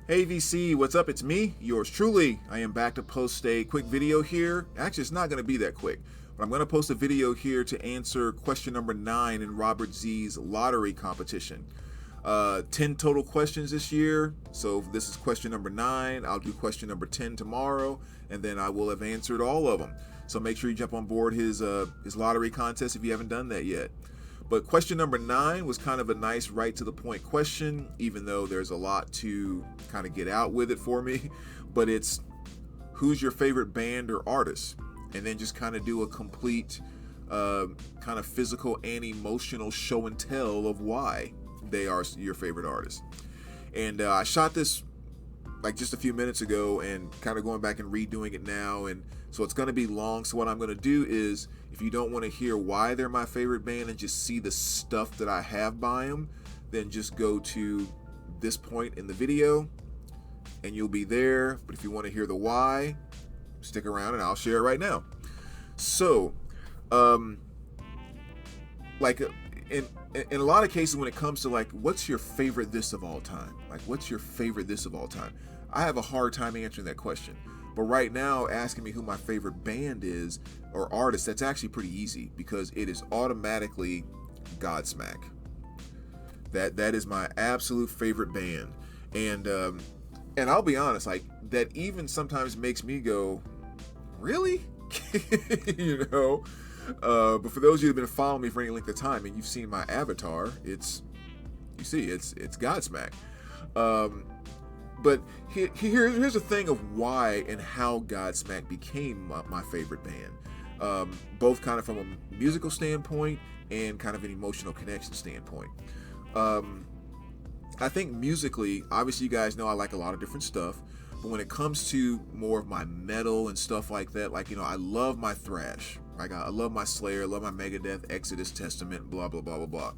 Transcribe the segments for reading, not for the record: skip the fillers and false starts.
Hey VC, what's up? It's me, yours truly. I am back to post a quick video here. Actually, it's not going to be that quick, but I'm going to post a video here to answer question number 9 in Robert Z's lottery competition. 10 total questions this year, so this is question number 9. I'll do question number 10 tomorrow, and then I will have answered all of them. So make sure you jump on board his lottery contest if you haven't done that yet. But question number 9 was kind of a nice, right to the point question, even though there's a lot to kind of get out with it for me. But it's who's your favorite band or artist? And then just kind of do a complete kind of physical and emotional show and tell of why they are your favorite artist. And I shot this like just a few minutes ago and kind of going back and redoing it now, and so it's going to be long. So what I'm going to do is, if you don't want to hear why they're my favorite band and just see the stuff that I have by them, then just go to this point in the video and you'll be there. But if you want to hear the why, stick around and I'll share it right now. So like in a lot of cases, when it comes to like what's your favorite this of all time, like what's your favorite this of all time, I have a hard time answering that question. But right now, asking me who my favorite band is or artist, that's actually pretty easy because it is automatically Godsmack. That is my absolute favorite band, and I'll be honest, like that even sometimes makes me go, really, you know. But for those of you who've been following me for any length of time and you've seen my avatar, it's Godsmack. But here's the thing of why and how Godsmack became my favorite band, both kind of from a musical standpoint and kind of an emotional connection standpoint. I think musically, obviously you guys know I like a lot of different stuff, but when it comes to more of my metal and stuff like that, like, you know, I love my thrash. Like, I love my Slayer, I love my Megadeth, Exodus, Testament, blah, blah, blah, blah, blah.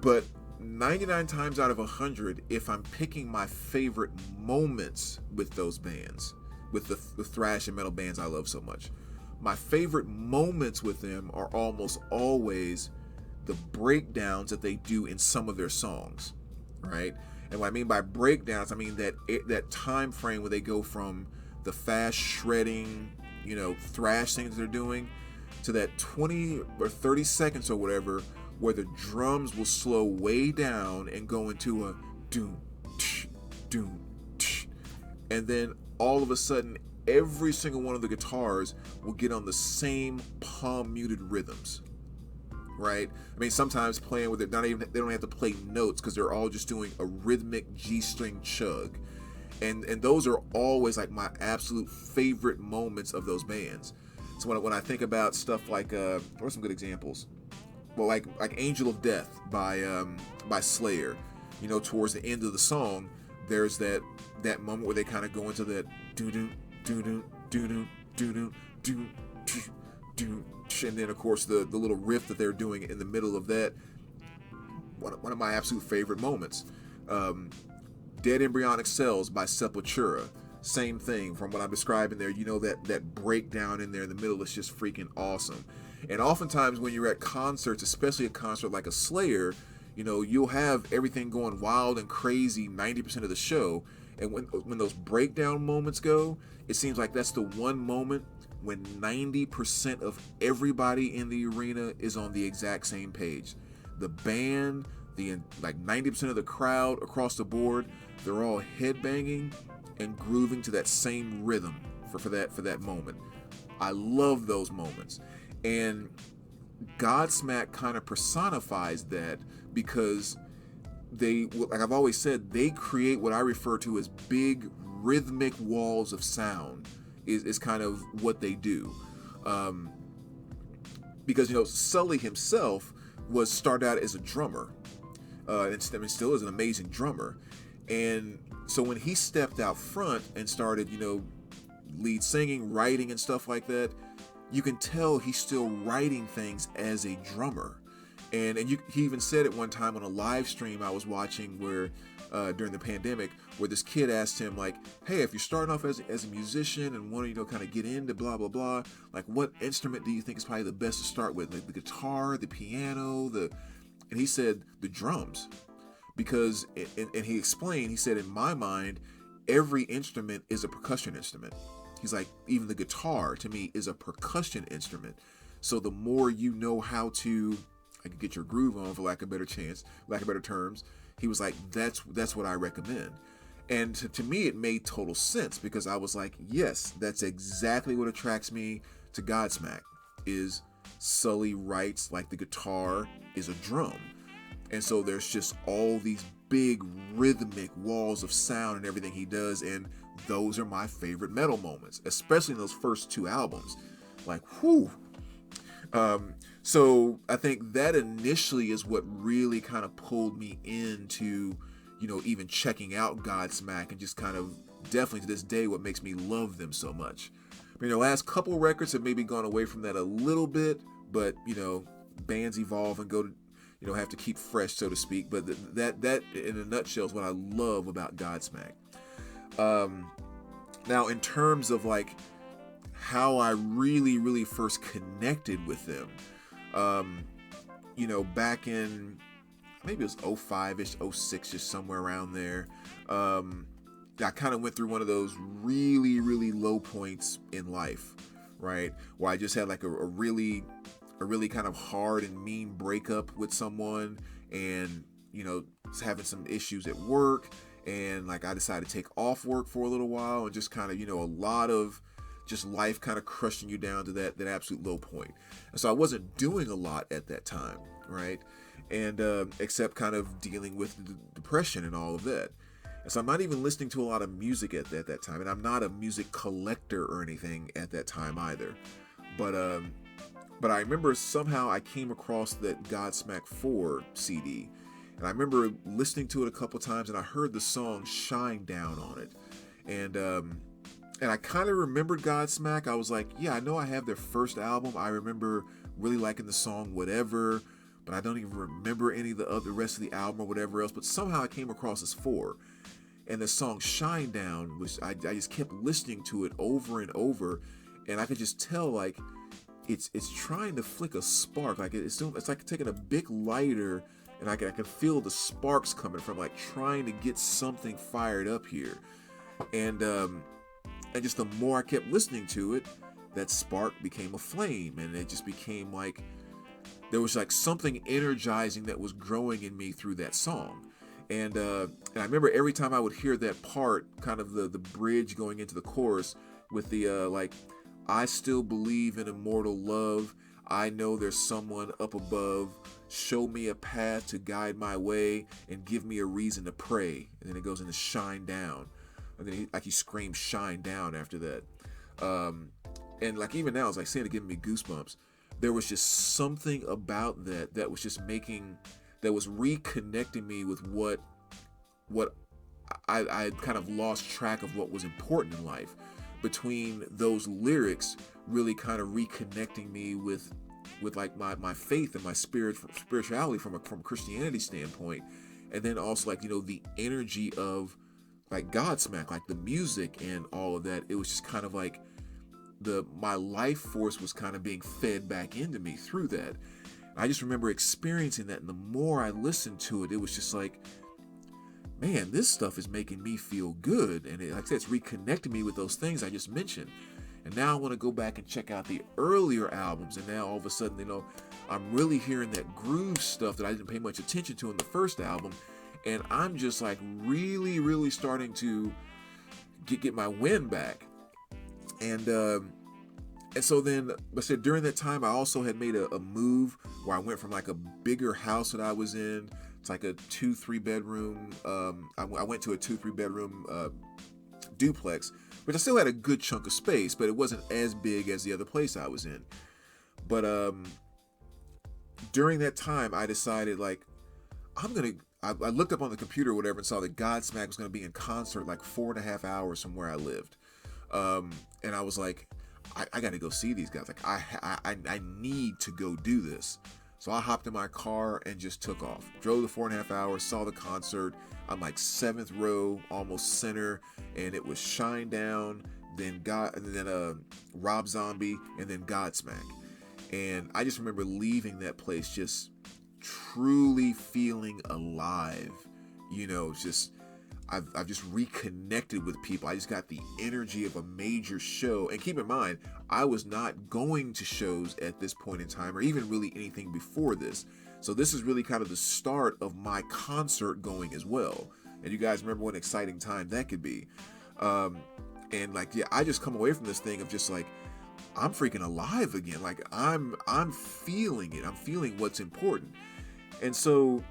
But 99 times out of 100, if I'm picking my favorite moments with those bands, with the thrash and metal bands I love so much, my favorite moments with them are almost always the breakdowns that they do in some of their songs, right? And what I mean by breakdowns, I mean that time frame where they go from the fast shredding, you know, thrash things they're doing to that 20 or 30 seconds or whatever where the drums will slow way down and go into a doom, tsh, doom, tsh, and then all of a sudden every single one of the guitars will get on the same palm muted rhythms, right? I mean, sometimes playing with it, they don't have to play notes because they're all just doing a rhythmic G-string chug, and those are always like my absolute favorite moments of those bands. So when I think about stuff like what are some good examples? Well, like Angel of Death by Slayer, you know, towards the end of the song, there's that moment where they kind of go into that doo doo doo doo doo doo doo doo, and then of course the little riff that they're doing in the middle of that. One of my absolute favorite moments. Dead Embryonic Cells by Sepultura. Same thing from what I'm describing there. You know, that breakdown in there in the middle is just freaking awesome. And oftentimes when you're at concerts, especially a concert like a Slayer, you know, you'll have everything going wild and crazy 90% of the show. And when those breakdown moments go, it seems like that's the one moment when 90% of everybody in the arena is on the exact same page. The band, like 90% of the crowd across the board, they're all headbanging and grooving to that same rhythm for that moment. I love those moments. And Godsmack kind of personifies that because they, like I've always said, they create what I refer to as big rhythmic walls of sound is kind of what they do. Because, you know, Sully himself started out as a drummer, and still is an amazing drummer. And so when he stepped out front and started, you know, lead singing, writing and stuff like that, you can tell he's still writing things as a drummer. And he even said it one time on a live stream I was watching where during the pandemic, where this kid asked him like, hey, if you're starting off as a musician and want to, you know, kind of get into blah, blah, blah, like what instrument do you think is probably the best to start with? Like the guitar, the piano, and he said the drums. because and he explained, he said, in my mind, every instrument is a percussion instrument. He's like, even the guitar to me is a percussion instrument. So the more you know how to, I could get your groove on, for lack of better terms. He was like, that's what I recommend. And to me, it made total sense, because I was like, yes, that's exactly what attracts me to Godsmack. Is Sully writes like the guitar is a drum. And so there's just all these big rhythmic walls of sound and everything he does. And those are my favorite metal moments, especially in those first two albums. Like, whew. So I think that initially is what really kind of pulled me into, even checking out Godsmack, and just kind of definitely to this day what makes me love them so much. I mean, their last couple records have maybe gone away from that a little bit, but bands evolve and go to, have to keep fresh, so to speak. But that in a nutshell is what I love about Godsmack. Now, in terms of like how I really, really first connected with them, back in maybe it was 05-ish, 06-ish, somewhere around there. I kind of went through one of those really, really low points in life, right? Where I just had like a really kind of hard and mean breakup with someone, and, having some issues at work. And like I decided to take off work for a little while, and just kind of, a lot of just life kind of crushing you down to that absolute low point. And so I wasn't doing a lot at that time, right? And except kind of dealing with the depression and all of that. And so I'm not even listening to a lot of music at that time, and I'm not a music collector or anything at that time either. But I remember somehow I came across that Godsmack 4 CD, and I remember listening to it a couple times, and I heard the song Shine Down on it. And I kind of remembered Godsmack. I was like, yeah, I know I have their first album. I remember really liking the song Whatever, but I don't even remember any of the rest of the album or whatever else. But somehow I came across this 4. And the song Shine Down, which I just kept listening to it over and over. And I could just tell, like, it's trying to flick a spark. Like, it's like taking a big lighter, and I can feel the sparks coming from, like, trying to get something fired up here. And just the more I kept listening to it, that spark became a flame, and it just became like there was like something energizing that was growing in me through that song. And I remember every time I would hear that part, kind of the bridge going into the chorus with the like, I still believe in immortal love. I know there's someone up above. Show me a path to guide my way, and give me a reason to pray. And then it goes into Shine Down. And then he screams Shine Down after that. And like even now, it's like saying it, giving me goosebumps. There was just something about that was just that was reconnecting me with what I kind of lost track of what was important in life. Between those lyrics really kind of reconnecting me with like my faith and my spirituality from a Christianity standpoint. And then also like, the energy of like Godsmack, like the music and all of that. It was just kind of like my life force was kind of being fed back into me through that. I just remember experiencing that, and the more I listened to it, it was just like, man, this stuff is making me feel good. And like I said, it's reconnecting me with those things I just mentioned. And now I want to go back and check out the earlier albums, and now all of a sudden, I'm really hearing that groove stuff that I didn't pay much attention to in the first album. And I'm just like really, really starting to get my wind back. And so then, I said during that time, I also had made a move where I went from like a bigger house that I was in. It's like a 2-3 bedroom. I went to a 2-3 bedroom duplex, which I still had a good chunk of space, but it wasn't as big as the other place I was in. But during that time, I decided like I looked up on the computer or whatever and saw that Godsmack was going to be in concert like 4.5 hours from where I lived. And I was like, I got to go see these guys. Like I need to go do this. So I hopped in my car and just took off. Drove the 4.5 hours, saw the concert. I'm like 7th row, almost center, and it was Shine Down, then Rob Zombie, and then Godsmack. And I just remember leaving that place just truly feeling alive just I've just reconnected with people. I just got the energy of a major show. And keep in mind, I was not going to shows at this point in time, or even really anything before this. So this is really kind of the start of my concert going as well. And you guys remember what an exciting time that could be. And like, yeah, I just come away from this thing of just like, I'm freaking alive again. Like I'm feeling it. I'm feeling what's important. And so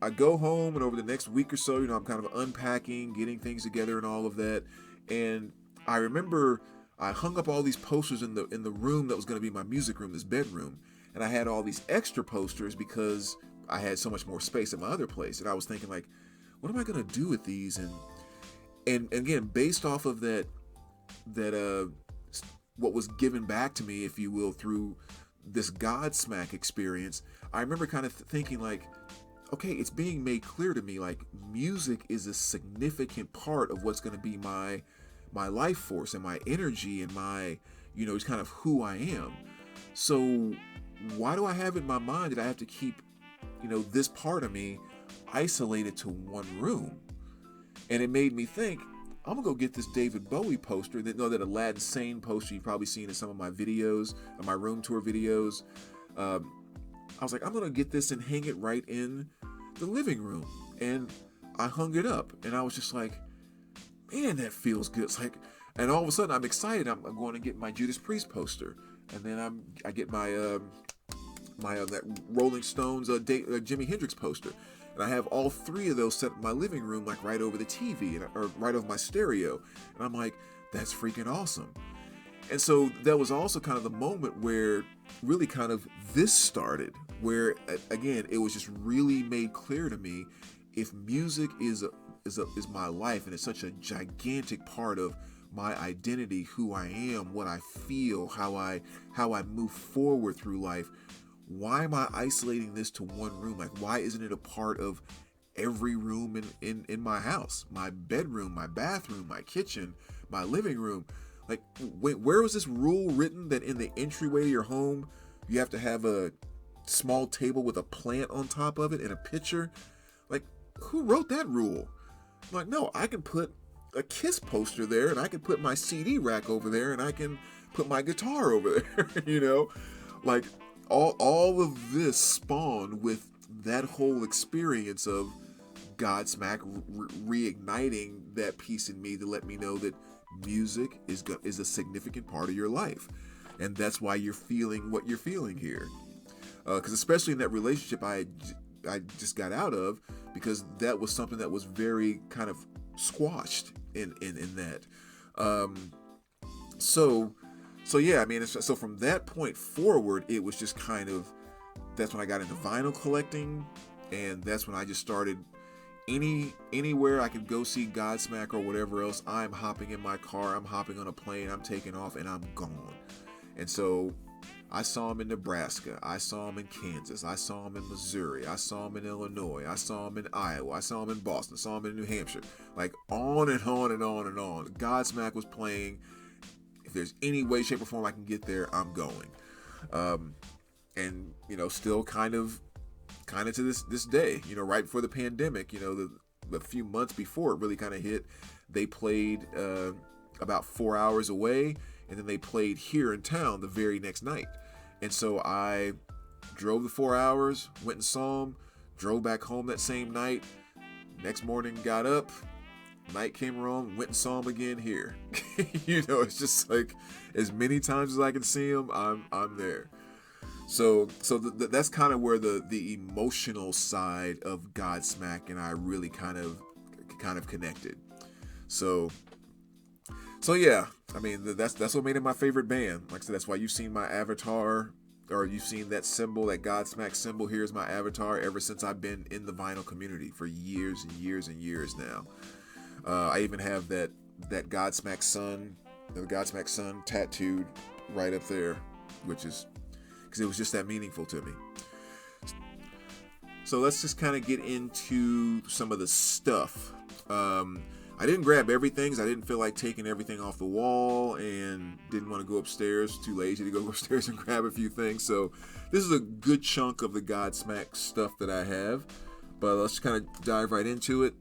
I go home, and over the next week or so, I'm kind of unpacking, getting things together and all of that. And I remember I hung up all these posters in the room that was going to be my music room, this bedroom. And I had all these extra posters because I had so much more space at my other place. And I was thinking like, what am I going to do with these? And again, based off of that what was given back to me, if you will, through this Godsmack experience, I remember kind of thinking like, okay, it's being made clear to me, like music is a significant part of what's going to be my life force and my energy and my, it's kind of who I am. So why do I have in my mind that I have to keep, this part of me isolated to one room? And it made me think, I'm gonna go get this David Bowie poster, that Aladdin Sane poster you've probably seen in some of my videos, my room tour videos. I was like, I'm gonna get this and hang it right in the living room. And I hung it up, and I was just like, man, that feels good. It's like, and all of a sudden I'm excited. I'm going to get my Judas Priest poster, and then I get my that Rolling Stones Jimi Hendrix poster, and I have all three of those set in my living room, like right over the TV or right over my stereo. And I'm like, that's freaking awesome. And so that was also kind of the moment where really kind of this started, where again, it was just really made clear to me, if music is my life, and it's such a gigantic part of my identity, who I am, what I feel, how I move forward through life, why am I isolating this to one room? Like, why isn't it a part of every room in my house? My bedroom, my bathroom, my kitchen, my living room. Like, where was this rule written that in the entryway to your home, you have to have a small table with a plant on top of it and a pitcher? Like, who wrote that rule? I'm like, no, I can put a Kiss poster there, and I can put my CD rack over there, and I can put my guitar over there, Like, all of this spawned with that whole experience of Godsmack reigniting that piece in me to let me know that music is a significant part of your life, and that's why you're feeling what you're feeling here. Because especially in that relationship I just got out of, because that was something that was very kind of squashed in that. So yeah, I mean, so from that point forward, it was just kind of, that's when I got into vinyl collecting, and that's when I just started. Anywhere I could go see Godsmack or whatever else, I'm hopping in my car, I'm hopping on a plane, I'm taking off, and I'm gone. And so I saw him in Nebraska, I saw him in Kansas, I saw him in Missouri, I saw him in Illinois, I saw him in Iowa, I saw him in Boston, I saw him in New Hampshire. Like, on and on and on and on. Godsmack was playing. If there's any way, shape, or form I can get there, I'm going. And still kind of to this day, right before the pandemic, the few months before it really kind of hit, they played about 4 hours away, and then they played here in town the very next night. And so I drove the 4 hours, went and saw them, drove back home that same night. Next morning, got up, night came around, went and saw him again here. It's just like, as many times as I can see him, I'm there. So that's kind of where the emotional side of Godsmack and I really kind of connected. So yeah, I mean, that's what made it my favorite band. Like I said, that's why you've seen my avatar, or you've seen that symbol, that Godsmack symbol here is my avatar ever since I've been in the vinyl community for years and years and years now. I even have that Godsmack sun, the Godsmack sun tattooed right up there, which is because it was just that meaningful to me. So let's just kind of get into some of the stuff. I didn't grab everything because I didn't feel like taking everything off the wall, and didn't want to go upstairs. Too lazy to go upstairs and grab a few things. So this is a good chunk of the Godsmack stuff that I have. But let's kind of dive right into it.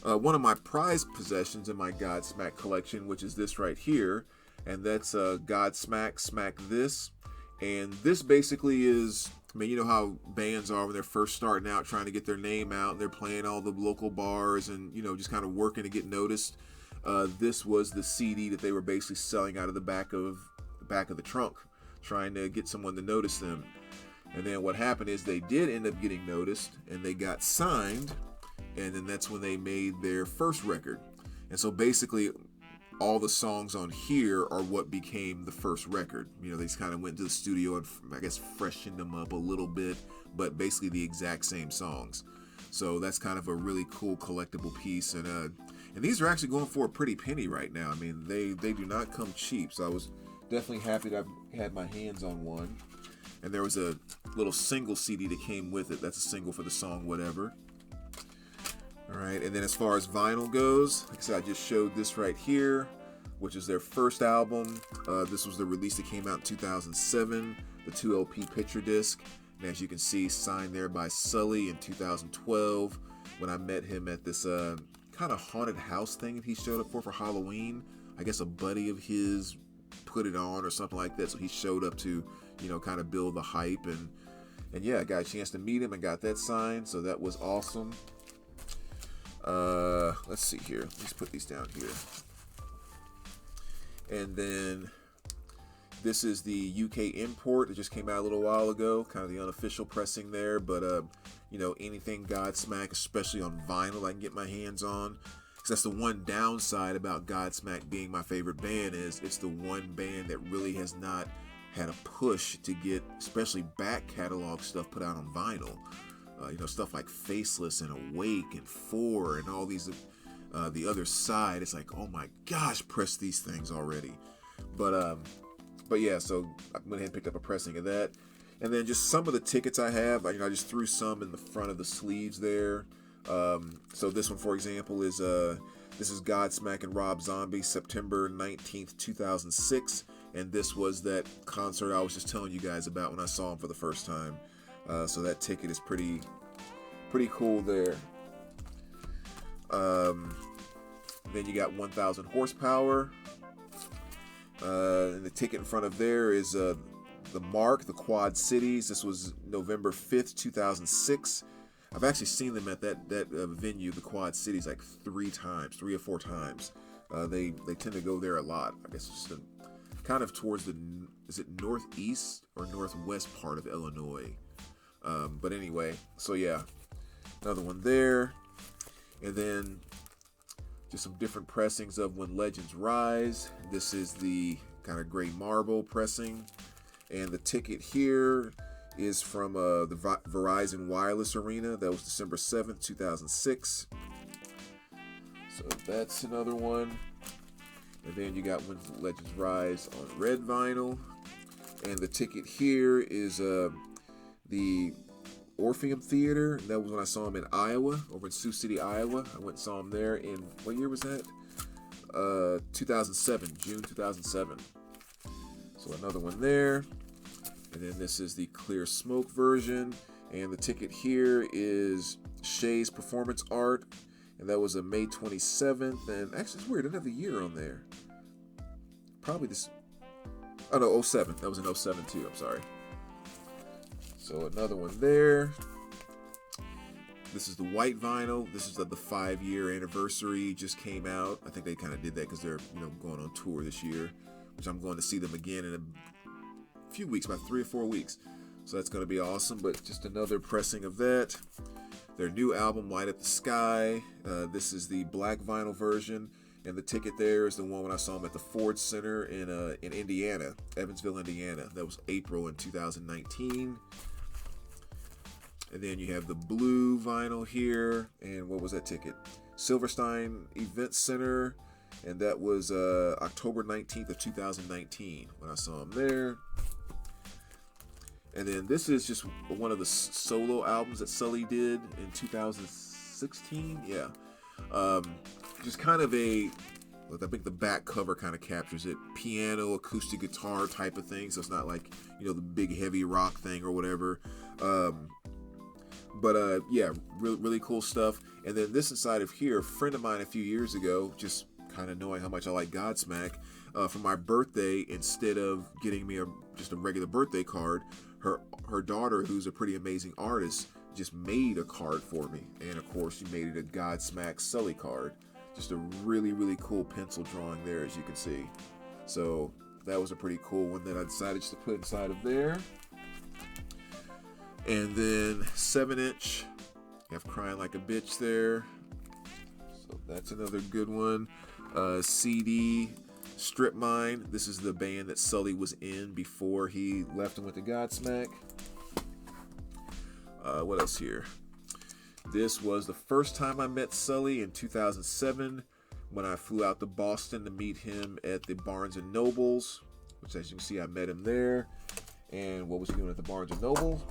One of my prized possessions in my Godsmack collection, which is this right here, and that's Godsmack Smack This. And this basically is, I mean, you know how bands are when they're first starting out, trying to get their name out. They're playing all the local bars and, you know, just kind of working to get noticed. This was the CD that they were basically selling out of the back of the trunk, trying to get someone to notice them. And then what happened is they did end up getting noticed, and they got signed, and then that's when they made their first record. And so basically, all the songs on here are what became the first record. You know, they just kind of went to the studio and, I guess, freshened them up a little bit, but basically the exact same songs. So that's kind of a really cool collectible piece, and these are actually going for a pretty penny right now. I mean, they do not come cheap, so I was definitely happy that I had my hands on one. And there was a little single CD that came with it. That's a single for the song Whatever. All right, and then as far as vinyl goes, like I said, I just showed this right here, which is their first album. This was the release that came out in 2007, the 2 LP picture disc. And as you can see, signed there by Sully in 2012 when I met him at this kind of haunted house thing that he showed up for Halloween. I guess a buddy of his put it on or something like that, so he showed up to, you know, kind of build the hype, and yeah, I got a chance to meet him and got that signed, so that was awesome. Let's see here. Let's put these down here. And then this is the UK import that just came out a little while ago, kind of the unofficial pressing there, but you know, anything Godsmack, especially on vinyl, I can get my hands on. That's the one downside about Godsmack being my favorite band, is it's the one band that really has not had a push to get especially back catalog stuff put out on vinyl. You know, stuff like Faceless and Awake and Four and all these, the other side. It's like, oh my gosh, press these things already. But yeah, so I went ahead and picked up a pressing of that. And then just some of the tickets I have, you know, I just threw some in the front of the sleeves there. So this one, for example, is this is Godsmack and Rob Zombie, September 19th, 2006. And this was that concert I was just telling you guys about when I saw him for the first time. So that ticket is pretty cool there. Then you got 1,000 horsepower. And the ticket in front of there is the Mark, the Quad Cities. This was November 5th, 2006. I've actually seen them at that venue, the Quad Cities, like 3 or 4 times. They tend to go there a lot. I guess it's just kind of towards is it northeast or northwest part of Illinois? But anyway, so yeah, another one there. And then just some different pressings of When Legends Rise. This is the kind of gray marble pressing. And the ticket here is from the Verizon Wireless Arena. That was December 7th, 2006. So that's another one. And then you got When Legends Rise on red vinyl. And the ticket here is the Orpheum Theater. That was when I saw him in Iowa, over in Sioux City, Iowa. I went and saw him there in, what year was that? 2007, June 2007. So another one there. And then this is the Clear Smoke version. And the ticket here is Shay's Performance Art. And that was a May 27th. And actually, it's weird, I didn't have the year on there. Probably this. Oh no, 07. That was in 07 too, I'm sorry. So another one there. This is the white vinyl. This is the 5-year anniversary just came out. I think they kind of did that because they're, you know, going on tour this year, which I'm going to see them again in a few weeks, about 3 or 4 weeks. So that's going to be awesome. But just another pressing of that. Their new album, Light Up the Sky. This is the black vinyl version. And the ticket there is the one when I saw them at the Ford Center in Indiana, Evansville, Indiana. That was April in 2019. And then you have the blue vinyl here. And what was that ticket? Silverstein Event Center. And that was October 19th of 2019 when I saw him there. And then this is just one of the solo albums that Sully did in 2016. Yeah. Just kind of I think the back cover kind of captures it. Piano, acoustic guitar type of thing. So it's not like, you know, the big heavy rock thing or whatever. But yeah, really, really cool stuff. And then this inside of here, a friend of mine a few years ago, just kind of knowing how much I like Godsmack, for my birthday, instead of getting me just a regular birthday card, her daughter, who's a pretty amazing artist, just made a card for me. And of course, she made it a Godsmack Sully card. Just a really, really cool pencil drawing there, as you can see. So that was a pretty cool one that I decided to put inside of there. And then 7-inch, you have Crying Like a Bitch there. So that's another good one. CD, Strip Mine. This is the band that Sully was in before he left and went to Godsmack. What else here? This was the first time I met Sully in 2007 when I flew out to Boston to meet him at the Barnes & Nobles, which, as you can see, I met him there. And what was he doing at the Barnes & Noble?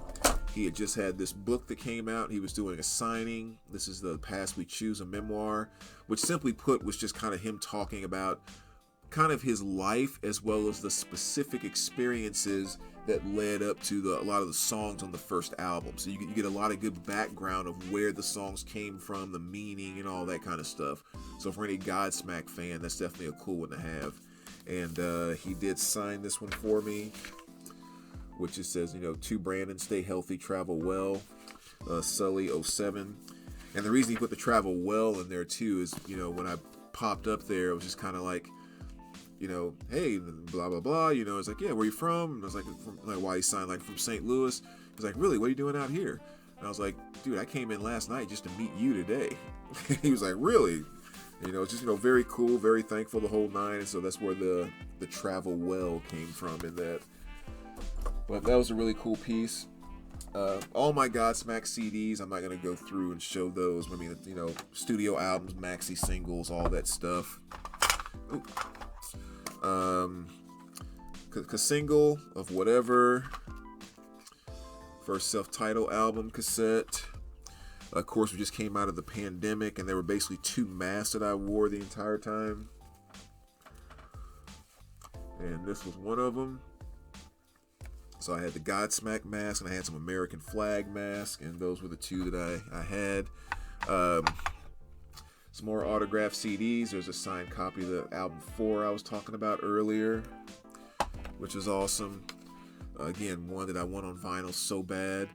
He had just had this book that came out. He was doing a signing. This is The Past We Choose, a memoir, which simply put was just kind of him talking about kind of his life as well as the specific experiences that led up to a lot of the songs on the first album. So you get a lot of good background of where the songs came from, the meaning, and all that kind of stuff. So for any Godsmack fan, that's definitely a cool one to have. And he did sign this one for me, which it says, to Brandon, stay healthy, travel well, Sully 07. And the reason he put the travel well in there too is, when I popped up there, it was just kind of like, hey, blah, blah, blah, it's like, yeah, where you from? And I was like, why he signed, like, from St. Louis. He's like, really, what are you doing out here? And I was like, dude, I came in last night just to meet you today. He was like, really? It's just, very cool, very thankful, the whole nine. And so that's where the travel well came from in that. But that was a really cool piece. All my Godsmack CDs, I'm not going to go through and show those. I mean, studio albums, maxi singles, all that stuff. Ooh. Single of Whatever, first self-titled album cassette. Of course, we just came out of the pandemic, and there were basically 2 masks that I wore the entire time. And this was one of them. So I had the Godsmack mask, and I had some American flag mask, and those were the 2 that I had. Some more autographed CDs. There's a signed copy of the album 4 I was talking about earlier, which is awesome. Again, one that I want on vinyl so bad.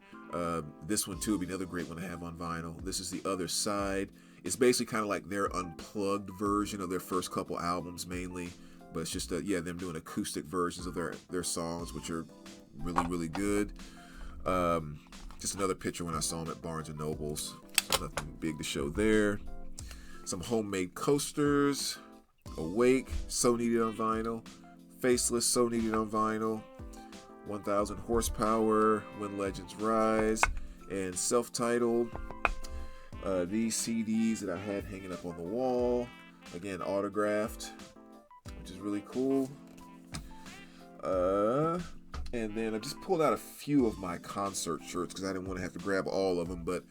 This one too would be another great one to have on vinyl. This is The Other Side. It's basically kind of like their unplugged version of their first couple albums mainly, but it's just them doing acoustic versions of their songs, which are really, really good. Just another picture when I saw them at Barnes & Nobles. So nothing big to show there. Some homemade coasters. Awake, so needed on vinyl. Faceless, so needed on vinyl. 1000 Horsepower, When Legends Rise, and self-titled. These CDs that I had hanging up on the wall. Again, autographed, which is really cool. And then I just pulled out a few of my concert shirts because I didn't want to have to grab all of them, but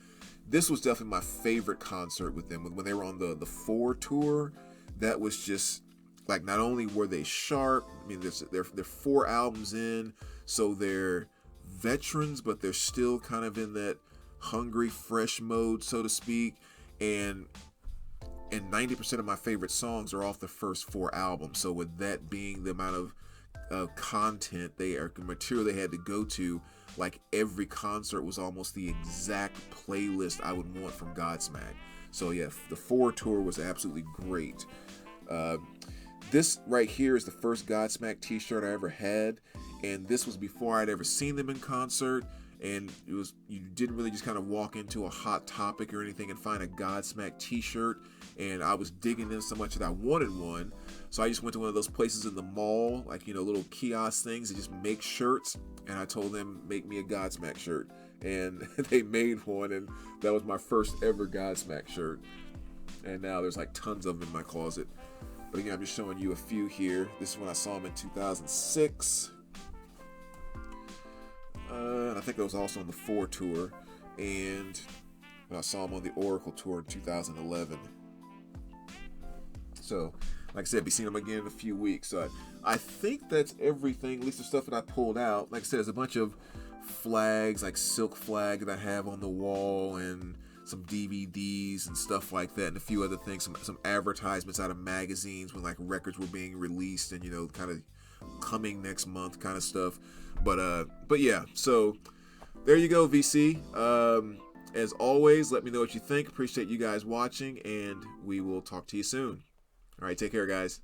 this was definitely my favorite concert with them. When they were on the 4 tour, that was just, like, not only were they sharp, I mean, they're 4 albums in, so they're veterans, but they're still kind of in that hungry, fresh mode, so to speak, and 90% of my favorite songs are off the first 4 albums. So with that being the amount of content material they had to go to, like every concert was almost the exact playlist I would want from Godsmack. So yeah, the 4 tour was absolutely great. This right here is the first Godsmack t-shirt I ever had, and this was before I'd ever seen them in concert. And you didn't really just kind of walk into a Hot Topic or anything and find a Godsmack t-shirt, and I was digging them so much that I wanted one. So I just went to one of those places in the mall, like, little kiosk things that just make shirts, and I told them, make me a Godsmack shirt, and they made one, and that was my first ever Godsmack shirt. And now there's like tons of them in my closet. But again, I'm just showing you a few here. This is when I saw them in 2006. And I think it was also on the 4 tour, and I saw him on the Oracle tour in 2011. So, like I said, be seeing him again in a few weeks. So I think that's everything, at least the stuff that I pulled out. Like I said, there's a bunch of flags, like silk flag that I have on the wall, and some DVDs and stuff like that, and a few other things, some advertisements out of magazines when like records were being released, and kind of coming next month kind of stuff. But yeah, so there you go, VC. As always, let me know what you think. Appreciate you guys watching, and we will talk to you soon. All right, take care, guys.